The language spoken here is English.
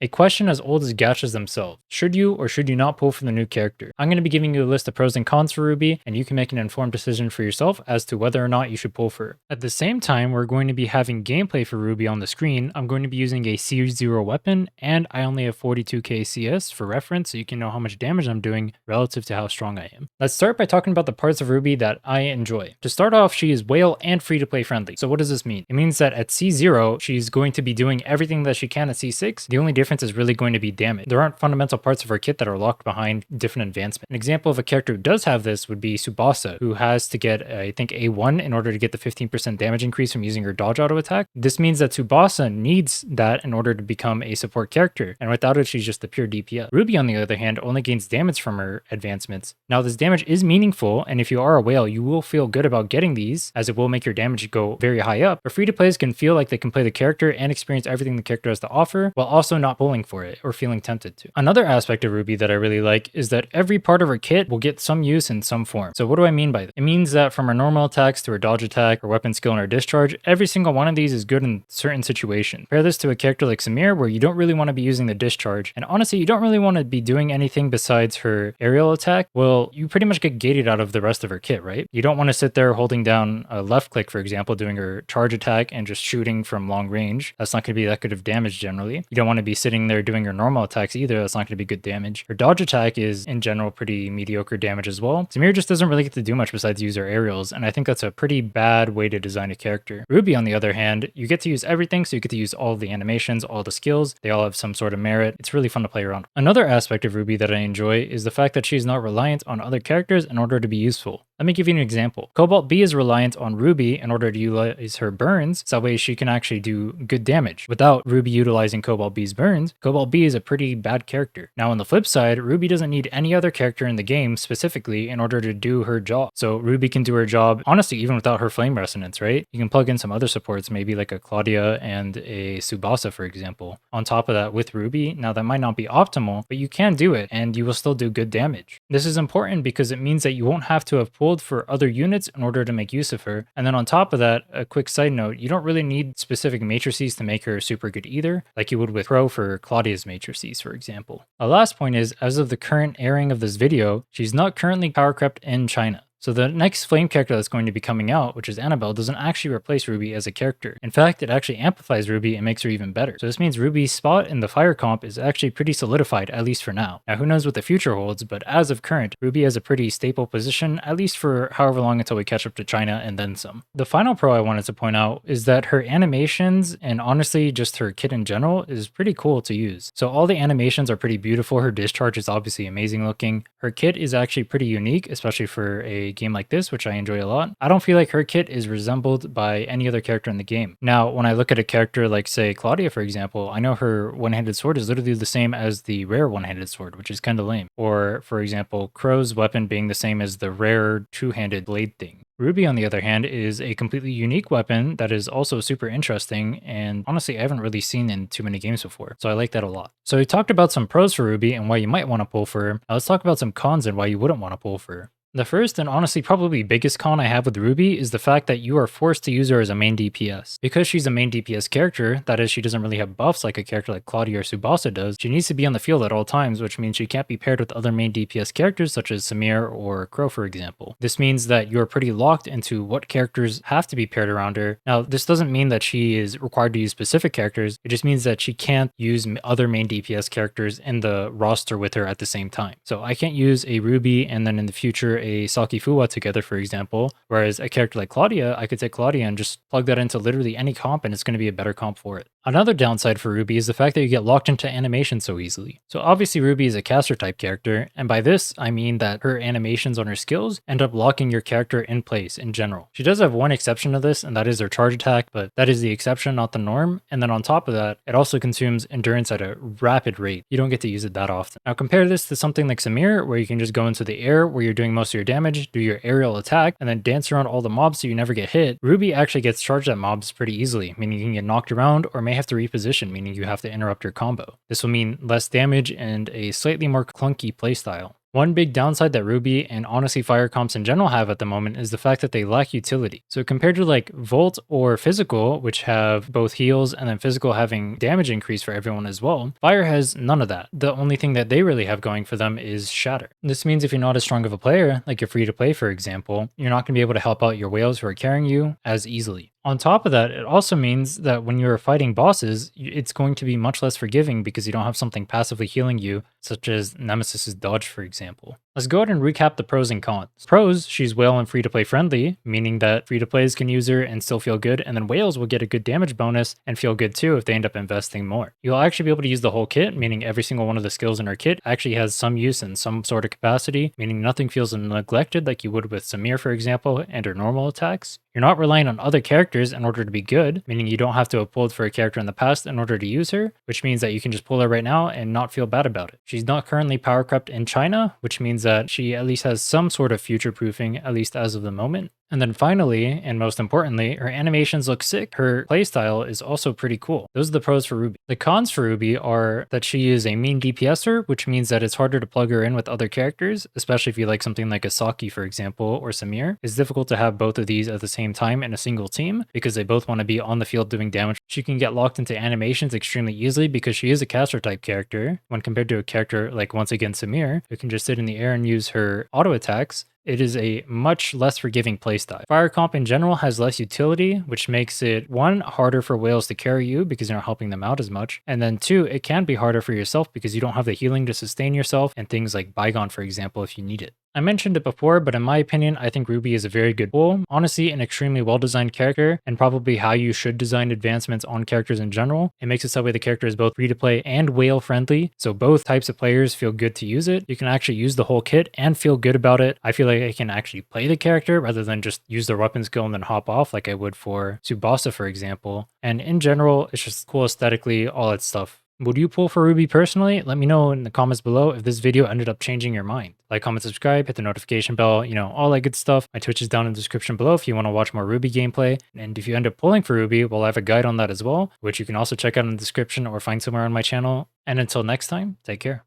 A question as old as gachas themselves. Should you or should you not pull for the new character? I'm going to be giving you a list of pros and cons for Ruby, and you can make an informed decision for yourself as to whether or not you should pull for her. At the same time, we're going to be having gameplay for Ruby on the screen. I'm going to be using a C0 weapon, and I only have 42k CS for reference, so you can know how much damage I'm doing relative to how strong I am. Let's start by talking about the parts of Ruby that I enjoy. To start off, she is whale and free-to-play friendly. So what does this mean? It means that at C0, she's going to be doing everything that she can at C6. The only difference is really going to be damage. There aren't fundamental parts of her kit that are locked behind different advancement. An example of a character who does have this would be Tsubasa, who has to get, I think, A1 in order to get the 15% damage increase from using her dodge auto attack. This means that Tsubasa needs that in order to become a support character, and without it, she's just a pure DPS. Ruby, on the other hand, only gains damage from her advancements. Now, this damage is meaningful, and if you are a whale, you will feel good about getting these, as it will make your damage go very high up, but free-to-players can feel like they can play the character and experience everything the character has to offer, while also not pulling for it or feeling tempted to. Another aspect of Ruby that I really like is that every part of her kit will get some use in some form. So what do I mean by that? It means that from her normal attacks to her dodge attack, her weapon skill, and her discharge, every single one of these is good in certain situations. Pair this to a character like Samir, where you don't really want to be using the discharge, and honestly, you don't really want to be doing anything besides her aerial attack. Well, you pretty much get gated out of the rest of her kit, right? You don't want to sit there holding down a left click, for example, doing her charge attack and just shooting from long range. That's not going to be that good of damage generally. You don't want to be sitting there doing her normal attacks either. That's not going to be good damage. Her dodge attack is in general pretty mediocre damage as well. Samir just doesn't really get to do much besides use her aerials, and I think that's a pretty bad way to design a character. Ruby, on the other hand, you get to use everything, so you get to use all the animations, all the skills. They all have some sort of merit. It's really fun to play around. Another aspect of Ruby that I enjoy is the fact that she's not reliant on other characters in order to be useful. Let me give you an example. Cobalt B is reliant on Ruby in order to utilize her burns, so that way she can actually do good damage. Without Ruby utilizing Cobalt B's burns, Cobalt B is a pretty bad character. Now on the flip side, Ruby doesn't need any other character in the game specifically in order to do her job. So Ruby can do her job, honestly, even without her flame resonance, right? You can plug in some other supports, maybe like a Claudia and a Tsubasa, for example. On top of that with Ruby, now that might not be optimal, but you can do it and you will still do good damage. This is important because it means that you won't have to have pulled for other units in order to make use of her. And then on top of that, a quick side note, you don't really need specific matrices to make her super good either, like you would with Pro for Claudia's matrices, for example. A last point is, as of the current airing of this video, she's not currently power crept in China. So the next flame character that's going to be coming out, which is Annabelle, doesn't actually replace Ruby as a character. In fact, it actually amplifies Ruby and makes her even better. So this means Ruby's spot in the fire comp is actually pretty solidified, at least for now. Now who knows what the future holds, but as of current, Ruby has a pretty stable position, at least for however long until we catch up to China and then some. The final pro I wanted to point out is that her animations, and honestly just her kit in general, is pretty cool to use. So all the animations are pretty beautiful, her discharge is obviously amazing looking. Her kit is actually pretty unique, especially for a game like this, which I enjoy a lot. I don't feel like her kit is resembled by any other character in the game. Now, when I look at a character like, say, Claudia, for example, I know her one-handed sword is literally the same as the rare one-handed sword, which is kind of lame. Or, for example, Crow's weapon being the same as the rare two-handed blade thing. Ruby, on the other hand, is a completely unique weapon that is also super interesting, and honestly, I haven't really seen in too many games before, so I like that a lot. So we talked about some pros for Ruby and why you might want to pull for her. Now let's talk about some cons and why you wouldn't want to pull for her. The first and honestly probably biggest con I have with Ruby is the fact that you are forced to use her as a main DPS. Because she's a main DPS character, that is, she doesn't really have buffs like a character like Claudia or Tsubasa does, she needs to be on the field at all times, which means she can't be paired with other main DPS characters such as Samir or Crow, for example. This means that you're pretty locked into what characters have to be paired around her. Now, this doesn't mean that she is required to use specific characters, it just means that she can't use other main DPS characters in the roster with her at the same time. So I can't use a Ruby and then in the future a Saki Fuwa together, for example, whereas a character like Claudia, I could take Claudia and just plug that into literally any comp and it's going to be a better comp for it. Another downside for Ruby is the fact that you get locked into animation so easily. So obviously Ruby is a caster type character, and by this I mean that her animations on her skills end up locking your character in place in general. She does have one exception to this, and that is her charge attack, but that is the exception, not the norm. And then on top of that, it also consumes endurance at a rapid rate. You don't get to use it that often. Now compare this to something like Samir, where you can just go into the air where you're doing most of your damage, do your aerial attack, and then dance around all the mobs so you never get hit. Ruby actually gets charged at mobs pretty easily, meaning you can get knocked around or may have to reposition, meaning you have to interrupt your combo. This will mean less damage and a slightly more clunky playstyle. One big downside that Ruby and honestly fire comps in general have at the moment is the fact that they lack utility. So compared to like Volt or Physical, which have both heals and then Physical having damage increase for everyone as well, Fire has none of that. The only thing that they really have going for them is Shatter. This means if you're not as strong of a player, like you're free to play for example, you're not going to be able to help out your whales who are carrying you as easily. On top of that, it also means that when you're fighting bosses, it's going to be much less forgiving because you don't have something passively healing you, such as Nemesis's dodge, for example. Let's go ahead and recap the pros and cons. Pros, she's whale and free-to-play friendly, meaning that free-to-plays can use her and still feel good, and then whales will get a good damage bonus and feel good too if they end up investing more. You'll actually be able to use the whole kit, meaning every single one of the skills in her kit actually has some use in some sort of capacity, meaning nothing feels neglected like you would with Samir, for example, and her normal attacks. You're not relying on other characters in order to be good, meaning you don't have to have pulled for a character in the past in order to use her, which means that you can just pull her right now and not feel bad about it. She's not currently power crept in China, which means that she at least has some sort of future proofing, at least as of the moment. And then finally, and most importantly, her animations look sick. Her playstyle is also pretty cool. Those are the pros for Ruby. The cons for Ruby are that she is a mean DPSer, which means that it's harder to plug her in with other characters, especially if you like something like a Saki, for example, or Samir. It's difficult to have both of these at the same time in a single team because they both want to be on the field doing damage. She can get locked into animations extremely easily because she is a caster type character when compared to a character like once again Samir, who can just sit in the air and use her auto attacks. It is a much less forgiving playstyle. Fire comp in general has less utility, which makes it 1, harder for whales to carry you because you're not helping them out as much, and then 2, it can be harder for yourself because you don't have the healing to sustain yourself and things like Bygone, for example, if you need it. I mentioned it before, but in my opinion, I think Ruby is a very good pull. Honestly, an extremely well-designed character, and probably how you should design advancements on characters in general. It makes it so that way the character is both free-to-play and whale-friendly, so both types of players feel good to use it. You can actually use the whole kit and feel good about it. I feel like I can actually play the character rather than just use the weapon skill and then hop off like I would for Tsubasa, for example. And in general, it's just cool aesthetically, all that stuff. Would you pull for Ruby personally? Let me know in the comments below if this video ended up changing your mind. Like, comment, subscribe, hit the notification bell, all that good stuff. My Twitch is down in the description below if you want to watch more Ruby gameplay. And if you end up pulling for Ruby, well, I have a guide on that as well, which you can also check out in the description or find somewhere on my channel. And until next time, take care.